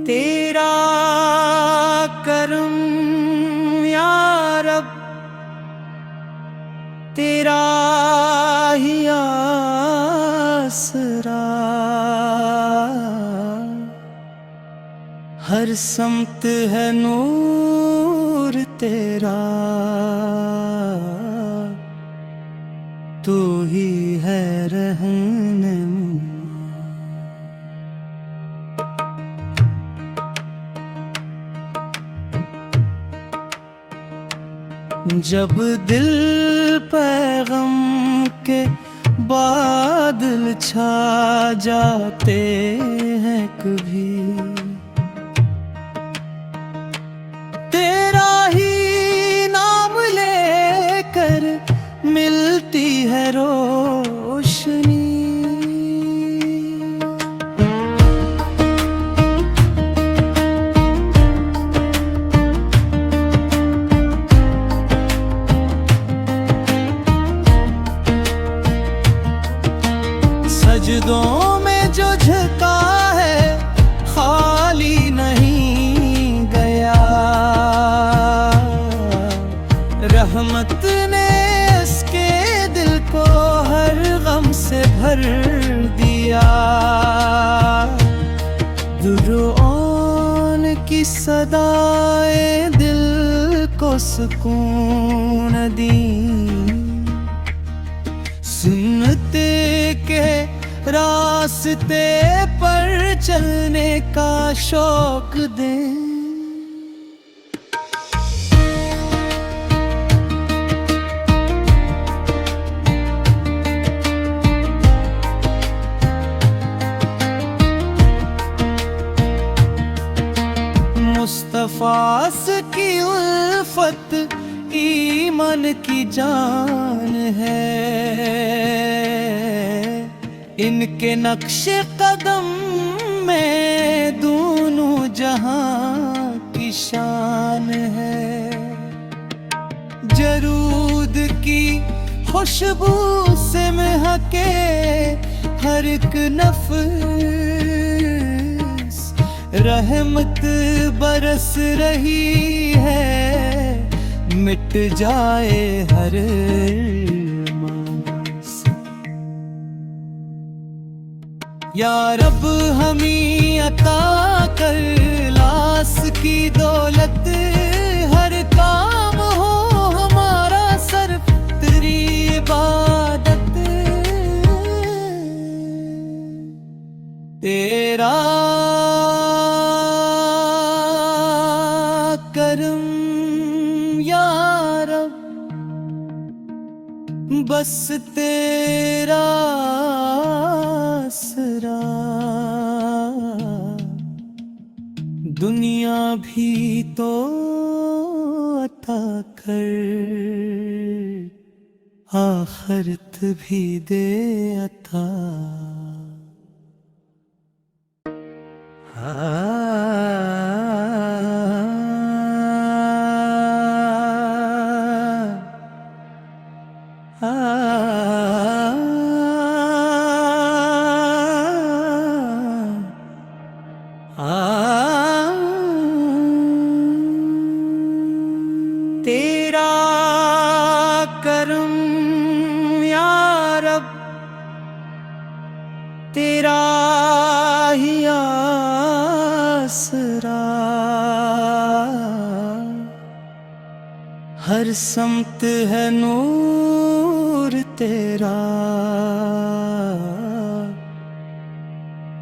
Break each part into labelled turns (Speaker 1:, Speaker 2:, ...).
Speaker 1: तेरा करम या रब, तेरा ही आसरा, हर समत है नूर तेरा, तू ही है रहनुमा। जब दिल पैगम के बादल छा जाते हैं कभी, तेरा ही नाम लेकर मिलती है रोशनी। सजदों में जो झुका है खाली नहीं गया, रहमत ने इसके दिल को हर गम से भर दिया। दुरूओं की सदाएं दिल को सुकून दी, सुनते के रास्ते पर चलने का शौक दे। मुस्तफास की उल्फत ईमान की जान है, इनके नक्शे कदम में दोनों जहां की शान है। जरूद की खुशबू से महके हर एक नफ्स, रहमत बरस रही है, मिट जाए हर या रब हमें अता कर लास की दौलत, हर काम हो हमारा सर्फ तेरी इबादत। तेरा करम या रब, बस तेरा आसरा, दुनिया भी तो अता कर, आखिरत भी दे अता। तेरा करम या रब, तेरा ही आसरा, हर समत है नूर तेरा,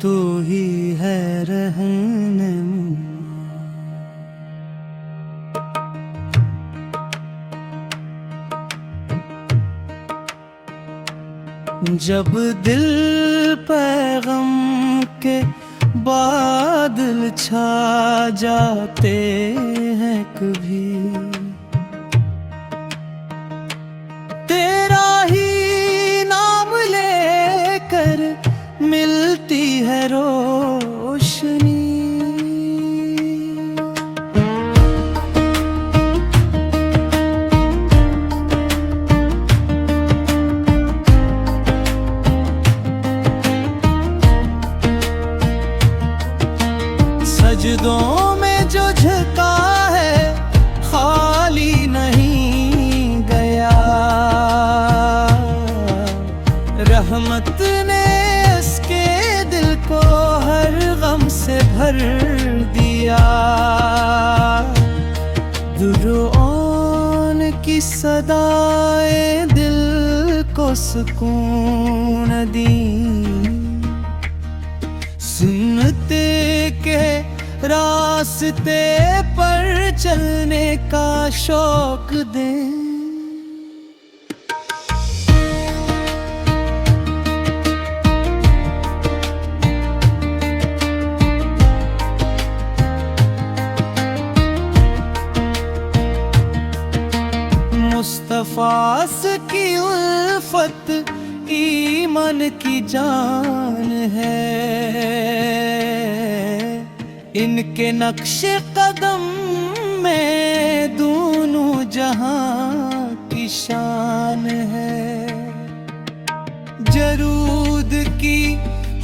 Speaker 1: तू ही है रहनुमा। जब दिल पैगम के बादल छा जाते हैं कभी, तेरा ही नाम ले रहमत ने उसके दिल को हर गम से भर दिया। दुरूओं की सदाएं दिल को सुकून दी। सुन्नते के रास्ते पर चलने का शौक दे। मुस्तफास की उल्फत ईमान की जान है। इनके नक्शे कदम में दोनों जहां की शान है। जरूद की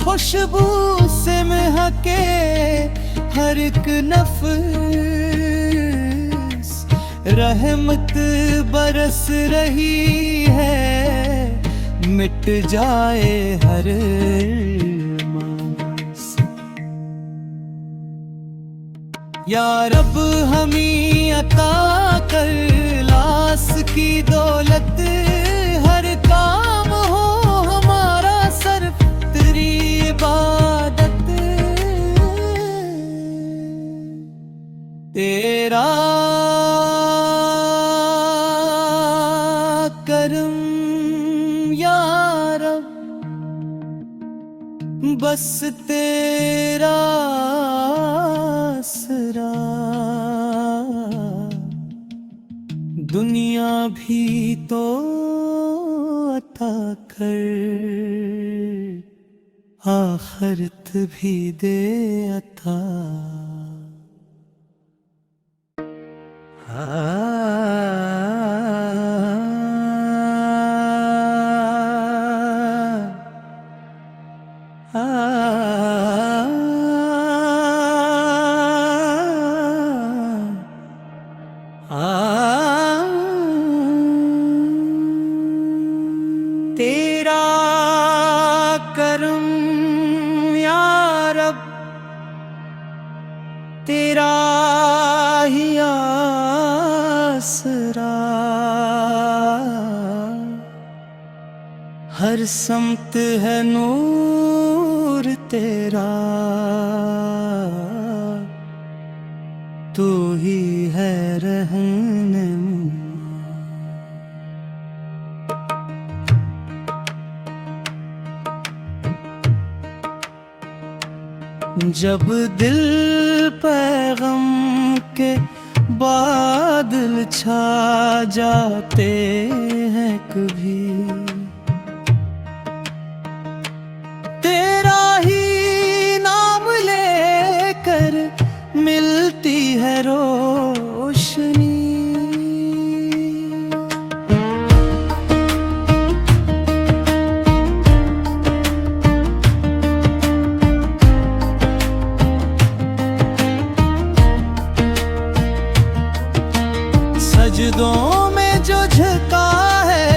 Speaker 1: खुशबू से महके हर एक नफ्स। रहमत बरस रही है, मिट जाए हर मास। या रब हमें अता कर लास की दौलत। हर काम हो हमारा सर्फ तेरी इबादत। तेरा करम या रब, बस तेरा आसरा। दुनिया भी तो अता कर, आखिरत भी दे अता। तेरा करम या रब, तेरा ही आसरा। हर समत है नूर तेरा, तू ही है रहनुमा। जब दिल पैगम के बादल छा जाते हैं कभी, तेरा ही नाम लेकर मिलती है रोशनी। सजदों में जो झुका है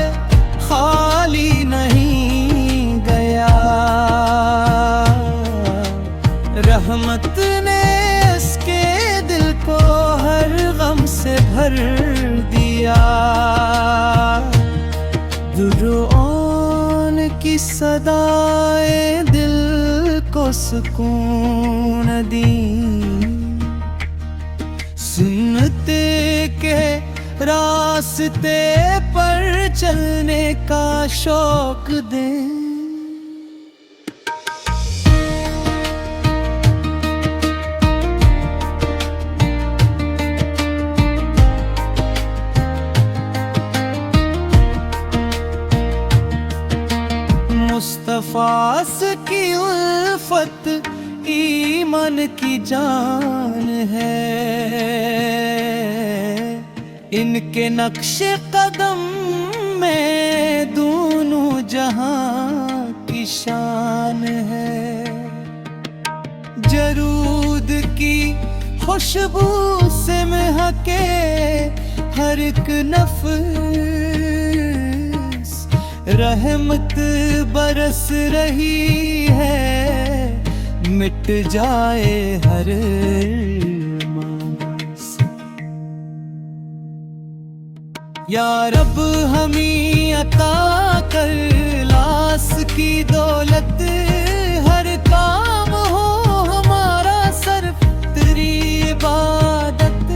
Speaker 1: खाली नहीं गया। रहमत ने उसके दिल को हर गम से भर दिया। दुरूओं की सदाएं दिल को सुकून दी। सुन्नते के रास्ते पर चलने का शौक दे। मुस्तफास की उल्फत ईमान की जान है। इनके नक्शे कदम में दोनों जहां की शान है। जरूद की खुशबू से महके हर एक नफ्स। रहमत बरस रही है, मिट जाए हर मास। या रब हमें अता कर लास की दौलत, हर काम हो हमारा सर्फ तेरी इबादत।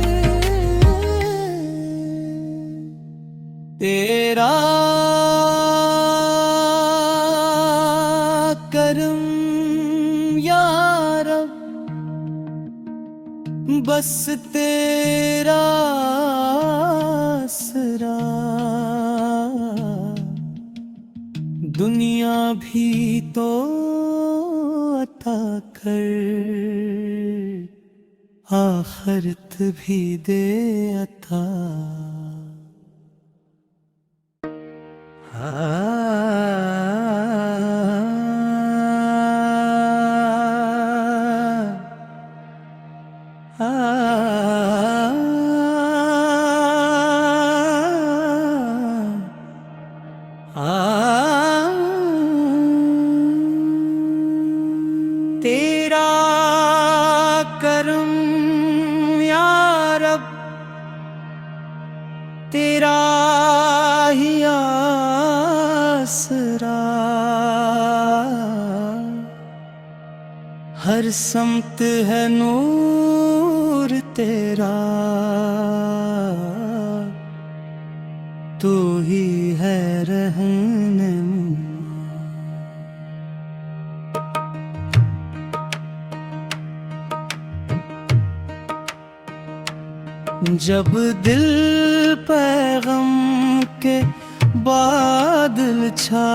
Speaker 1: तेरा करम या रब, बस तेरा आसरा, दुनिया भी तो अता कर, आखिरत भी दे अता। तेरा करम या रब, तेरा ही आसरा, हर समत है नूर तेरा, तू ही है रहनुमा। जब दिल पैगम के बादल छा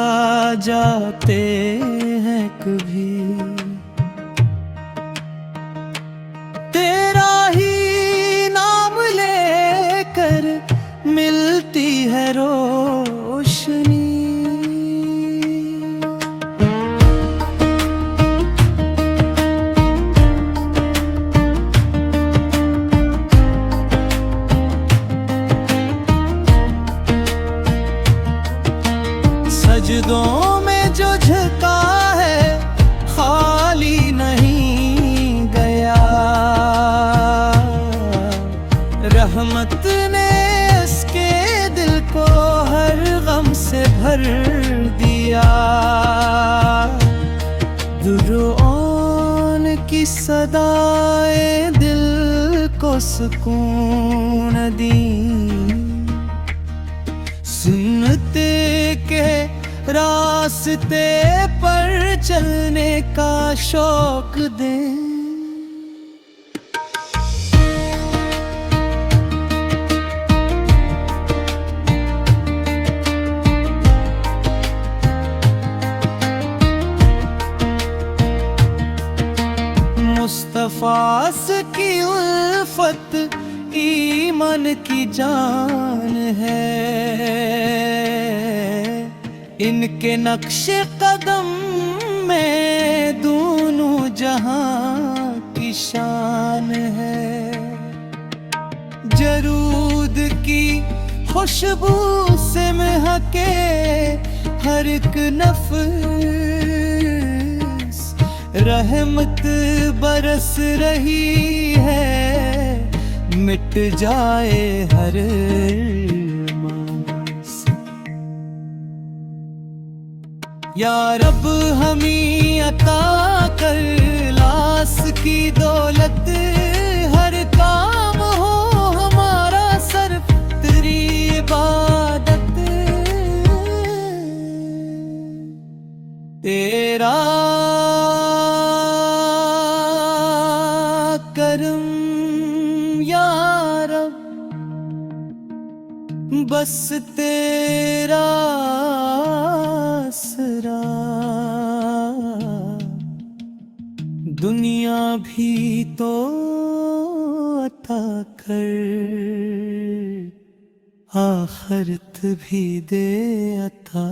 Speaker 1: जाते हैं कभी, तेरा ही नाम लेकर मिलती है रोशनी। सजदों में जो झुका है खाली नहीं गया, रहमत ने इसके दिल को हर गम से भर दिया। दुरूआन की सदाएं दिल को सुकून दी, सुनते के रास्ते पर चलने का शौक दे। मुस्तफास की उल्फत ईमान की जान है, इनके नक्शे कदम में दोनों जहां की शान है। जरूद की खुशबू से महके हर एक नफ्स, रहमत बरस रही है, मिट जाए हर मास। या रब हमें अता कर लास की दौलत, हर काम हो हमारा सर्फ तेरी इबादत। तेरा करम या रब, बस तेरा आसरा, दुनिया भी तो अता कर, आखिरत भी दे अता।